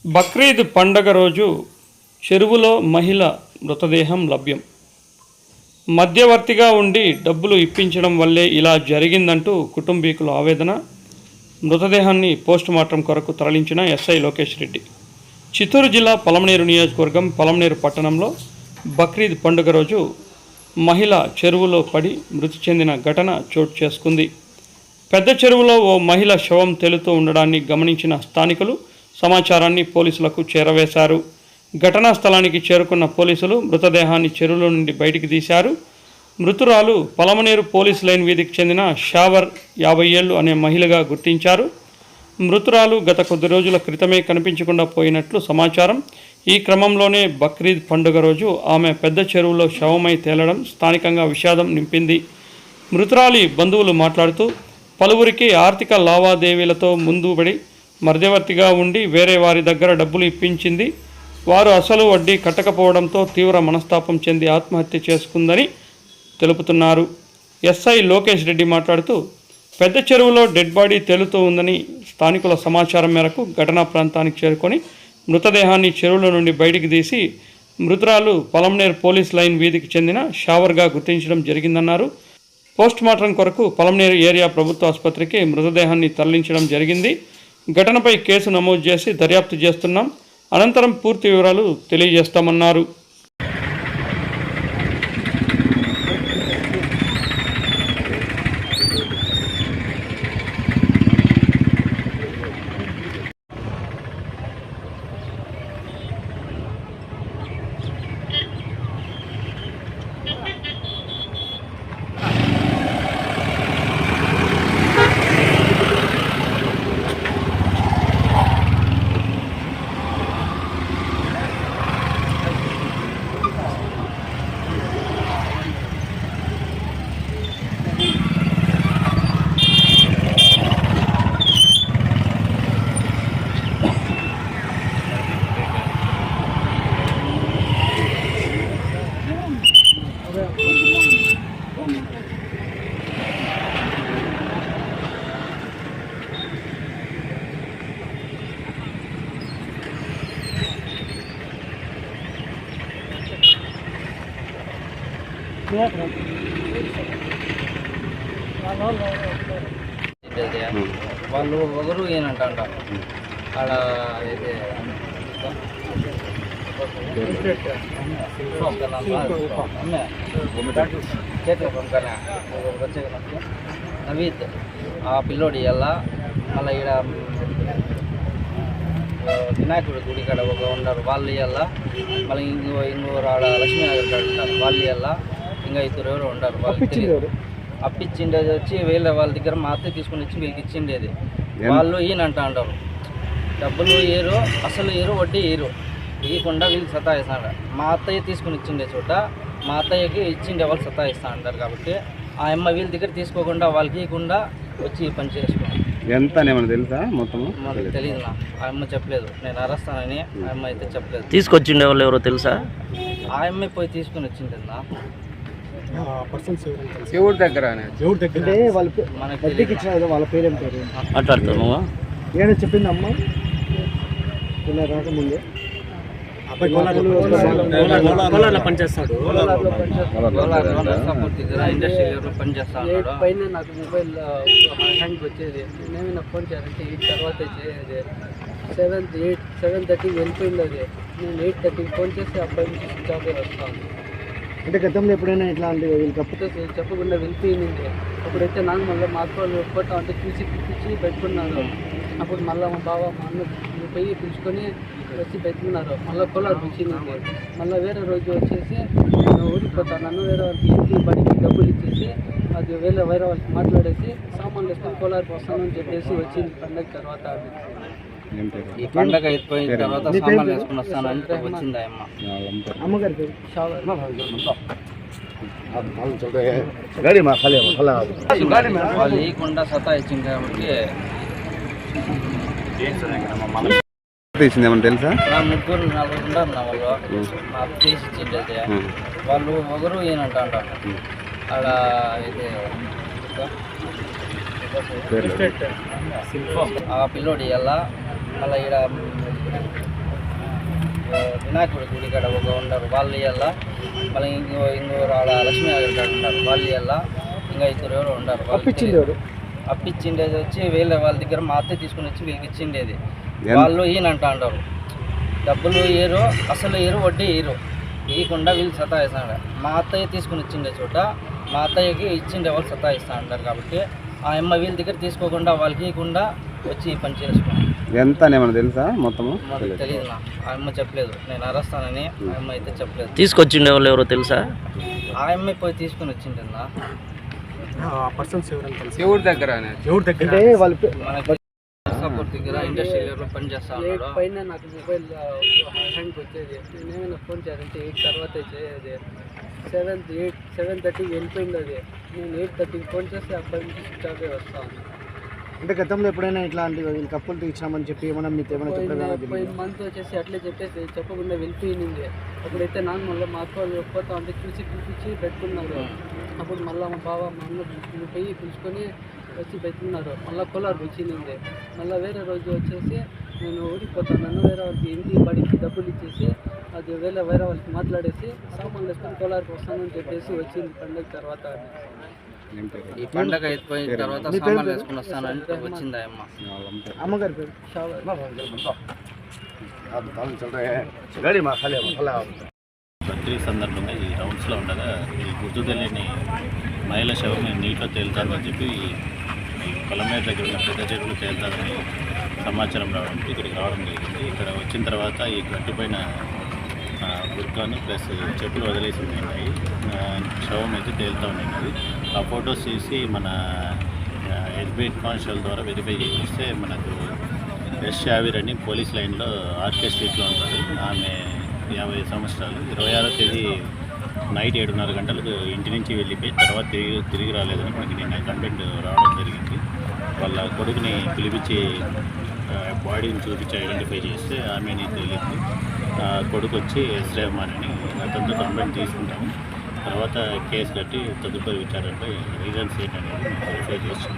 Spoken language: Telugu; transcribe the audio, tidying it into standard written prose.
బక్రీద్ పండగ రోజు చెరువులో మహిళ మృతదేహం లభ్యం. మధ్యవర్తిగా ఉండి డబ్బులు ఇప్పించడం వల్లే ఇలా జరిగిందంటూ కుటుంబీకుల ఆవేదన. మృతదేహాన్ని పోస్టుమార్టం కొరకు తరలించిన ఎస్ఐ లోకేష్ రెడ్డి. చిత్తూరు జిల్లా పలమనేరు నియోజకవర్గం పలమనేరు పట్టణంలో బక్రీద్ పండుగ రోజు మహిళ చెరువులో పడి మృతి చెందిన ఘటన చోటు చేసుకుంది. పెద్ద చెరువులో ఓ మహిళ శవం తేలుతూ ఉండడాన్ని గమనించిన స్థానికులు సమాచారాన్ని పోలీసులకు చేరవేశారు. ఘటనా స్థలానికి చేరుకున్న పోలీసులు మృతదేహాన్ని చెరువులో నుండి బయటికి తీశారు. మృతురాలు పలమనేరు పోలీస్ లైన్ వీధికి చెందిన షావర్ 50 ఏళ్లు అనే మహిళగా గుర్తించారు. మృతురాలు గత కొద్ది రోజుల క్రితమే కనిపించకుండా పోయినట్లు సమాచారం. ఈ క్రమంలోనే బక్రీద్ పండుగ రోజు ఆమె పెద్ద చెరువులో శవమై తేలడం స్థానికంగా విషాదం నింపింది. మృతురాలి బంధువులు మాట్లాడుతూ పలువురికి ఆర్థిక లావాదేవీలతో ముందుబడి మధ్యవర్తిగా ఉండి వేరే వారి దగ్గర డబ్బులు ఇప్పించింది. వారు అసలు వడ్డీ కట్టకపోవడంతో తీవ్ర మనస్తాపం చెంది ఆత్మహత్య చేసుకుందని తెలుపుతున్నారు. ఎస్ఐ లోకేష్ రెడ్డి మాట్లాడుతూ పెద్ద చెరువులో డెడ్ బాడీ తేలుతూ ఉందని స్థానికుల సమాచారం మేరకు ఘటనా ప్రాంతానికి చేరుకొని మృతదేహాన్ని చెరువులో నుండి బయటికి తీసి మృతురాలు పలమనేరు పోలీస్ లైన్ వీధికి చెందిన షావర్గా గుర్తించడం జరిగిందన్నారు. పోస్టుమార్టం కొరకు పలమనేరు ఏరియా ప్రభుత్వ ఆసుపత్రికి మృతదేహాన్ని తరలించడం జరిగింది. ఘటనపై కేసు నమోదు చేసి దర్యాప్తు చేస్తున్నాం. అనంతరం పూర్తి వివరాలు తెలియజేస్తామన్నారు. వాళ్ళు ఒకరు ఏనంట ఆడ నవీత్ ఆ పిల్లోడి ఇవ్వాల. మళ్ళీ ఇక్కడ వినాయకుడి గుడి కాడ ఒక ఉన్నారు వాళ్ళు ఇవ్వాల. మళ్ళీ ఇంకోరు ఆడ లక్ష్మీనగర్ కాడ ఉంటారు వాళ్ళు ఇవ్వాల. ఇంకా ఇద్దరు ఎవరు ఉండరు. వాళ్ళు అప్పిచ్చిండేది వచ్చి వీళ్ళ వాళ్ళ దగ్గర మా అత్తయ్య తీసుకుని వచ్చి వీళ్ళకి ఇచ్చిండేది. వాళ్ళు ఈయనంట అంటారు డబ్బులు ఏరు, అసలు ఏరు, వడ్డీ ఏరు, ఇవ్వకుండా వీళ్ళు సతాయిస్తాడు. మా అత్తయ్య తీసుకుని ఇచ్చిండే చోట మా అత్తయ్యకి ఇచ్చిండే వాళ్ళు సతాయిస్తా అంటారు. కాబట్టి ఆ అమ్మ వీళ్ళ దగ్గర తీసుకోకుండా వాళ్ళకి ఇవ్వకుండా వచ్చి పని చేసుకోండి. ఎంత ఏమన్నా తెలుసా? మొత్తం మాకు తెలియదు. నా ఆ అమ్మ చెప్పలేదు. నేను అరస్తానని ఆ అమ్మ అయితే చెప్పలేదు. తీసుకొచ్చిండే వాళ్ళు ఎవరో తెలుసా? ఆ అమ్మాయి పోయి తీసుకుని వచ్చింది నా ఎవరి దగ్గర వాళ్ళ పేరేం పేరు మాట్లాడతాము ఏమైనా చెప్పింది అమ్మ ఇలా రాకముందు పనిచేస్తాడు. పైన నాకు మొబైల్ హ్యాంగ్ వచ్చేది. నేనేమి నాకు ఫోన్ చేయాలంటే 8 తర్వాత చేసేది. 7:30 వెళ్ళిపోయింది. అది నేను 8:30 ఫోన్ చేసి అబ్బాయి నుంచి స్విచ్ ఆఫ్ వస్తాను. అంటే గతంలో ఎప్పుడైనా ఇట్లా అంటే వీళ్ళకి అప్పుడే చెప్పకుండా వెళ్ళిపోయింది. అప్పుడైతే నాకు మళ్ళీ మా అక్క వాళ్ళు ఫోటో అంటే చూసి పిలిపించి పెట్టుకున్నారు. అప్పుడు మళ్ళీ మా బావ మా అన్న పోయి పిలుచుకొని వచ్చి పెట్టుకున్నారు. మళ్ళీ కోలార్ పిలిచింది. మళ్ళీ వేరే రోజు వచ్చేసి నేను ఊరికి పోతాను, వేరే వాళ్ళకి ఇంటికి బడికి డబ్బులు ఇచ్చేసి అది వేరే వాళ్ళకి మాట్లాడేసి సామాన్లు వేసుకొని కోలార్కి వస్తానని చెప్పేసి వచ్చింది. పండగ తర్వాత ఈ పండగ అయిపోయిన తర్వాత సామాన్లు వేసుకుని వస్తానంటే వచ్చింది ఆ అమ్మ. అమ్మగారి పేరు వాళ్ళు ఇవ్వకుండా సతాయించింది. కాబట్టి ఏమన్నా తెలుసా? నా 3-4 ఉన్నారు నా వాళ్ళు. నాకు తీసి ఇచ్చింది. వాళ్ళు ఒకరు ఏనంట ఆడ ఇది ఆ పిల్లోడి ఇవ్వాల. మళ్ళీ ఇక్కడ వినాయకుడి గుడి కాడ ఒక ఉన్నారు వాళ్ళు ఇవ్వాల, మళ్ళీ ఇంకోరు ఆడ లక్ష్మీ నగర్ కాడ ఉన్నారు వాళ్ళు ఇవ్వాల, ఇంకా ఇద్దరు ఎవరు ఉన్నారు. అప్పిచ్చిండేది వచ్చి వేరే వాళ్ళ దగ్గర మా అత్తయ్య తీసుకుని వచ్చి వీళ్ళకి ఇచ్చిండేది. వాళ్ళు ఈయనంటా అంటారు డబ్బులు ఏరు, అసలు ఏరు, వడ్డీ ఏరు, ఇవ్వకుండా వీళ్ళు సతాయిస్తాడు. మా అత్తయ్య తీసుకుని ఇచ్చిండే చోట మా అత్తయ్యకి ఇచ్చిండే వాళ్ళు సతాయిస్తూ ఉంటారు. కాబట్టి ఆ అమ్మ వీళ్ళ దగ్గర తీసుకోకుండా వాళ్ళకి ఇవ్వకుండా వచ్చి ఈ పని చేసుకున్నాను. ఎంత ఏమన్నా తెలుసా మొత్తము? మాకు తెలియదు, ఆ అమ్మ చెప్పలేదు. నేను అరస్తానని ఆ అమ్మ అయితే చెప్పలేదు. తీసుకొచ్చిండే వాళ్ళు ఎవరో తెలుసా? ఆ అమ్మాయి పోయి తీసుకుని వచ్చింటుందా ఎవరి దగ్గర మనకి సపోర్ట్ దగ్గర ఇండస్ట్రీలో పని చేస్తా ఉన్నాడు. పైన నాకు మొబైల్ హ్యాంగ్ వచ్చేది, నేనేమైనా ఫోన్ చేయాలంటే 8 తర్వాత చేయదు. 7:30 వెళ్ళిపోయింది అది. నేను 8:30 ఫోన్ చేస్తే అబ్బాయి నుంచి స్విచ్ ఆఫ్ వస్తాను. అంటే గతంలో ఎప్పుడైనా ఇట్లాంటి వీళ్ళు కప్పులు తీర్చామని చెప్పి ఏమన్నా మీకు ఏమైనా చెప్పలేదు? పోయిన మంత్ వచ్చేసి అట్లే చెప్పేసి చెప్పకుండా వెళ్ళిపోయింది. అప్పుడైతే నాన్న మళ్ళీ మా అక్క వాళ్ళు పోతా ఉంటే చూసి పిలిపించి పెట్టుకున్నారు. అప్పుడు మళ్ళీ మా బావ మా అన్న పోయి పిలుచుకొని వచ్చి పెట్టుకున్నారు. మళ్ళీ కోలార్ వచ్చింది. మళ్ళీ వేరే రోజు వచ్చేసి నేను ఊరికి పోతాను, వేరే వాళ్ళకి ఇంటి బడికి డబ్బులు ఇచ్చేసి అది వేరే వాళ్ళకి మాట్లాడేసి సామాన్లు వేసుకొని కోలార్కి వస్తానని చెప్పేసి వచ్చింది పండుగ తర్వాత. ఈ పండగ అయిపోయిన తర్వాత సామాన్లు వేసుకుని వస్తానంటే వచ్చింది ఆ అమ్మ. అమ్మగారి పేరు బర్త్డే సందర్భంగా ఈ రౌండ్స్లో ఉండగా ఈ గుర్తు తెలియని మహిళ శవం నీటిలో తేలుతారని చెప్పి ఈ పొలమేర దగ్గర ఉన్న పెద్ద చెరువులు తేలుతారని సమాచారం రావడంతో ఇక్కడికి రావడం జరిగింది. ఇక్కడ వచ్చిన తర్వాత ఈ గట్టిపైన బుర్కాను ప్లస్ చెప్పులు వదిలేసి ఉన్నాయి. శవం అయితే తేలుతూ ఉన్నాయి. ఆ ఫొటోస్ తీసి మన ఎస్బీఐ కానిస్టేబుల్ ద్వారా వెరిఫై చేస్తే మనకు ఎస్ షావీర్ అని పోలీస్ లైన్లో ఆర్కే స్ట్రీట్లో ఉంటుంది. ఆమె 50 సంవత్సరాలు. 26వ తేదీ నైట్ 7:30 గంటలకు ఇంటి నుంచి వెళ్ళిపోయి తర్వాత తిరిగి రాలేదని మనకి నిన్న కంప్లైంట్ రావడం జరిగింది. వాళ్ళ కొడుకుని పిలిపించి బాడీని చూపించి ఐడెంటిఫై చేస్తే ఆమెని తెలియదు. కొడుకు వచ్చి ఎస్ రెహమాన్ అని, అతనితో కంప్లైంట్ తీసుకుంటాము. తర్వాత కేసు కట్టి తదుపరి విచారణపై రీజన్స్ ఏంటనేది వెరిఫై చేస్తాం.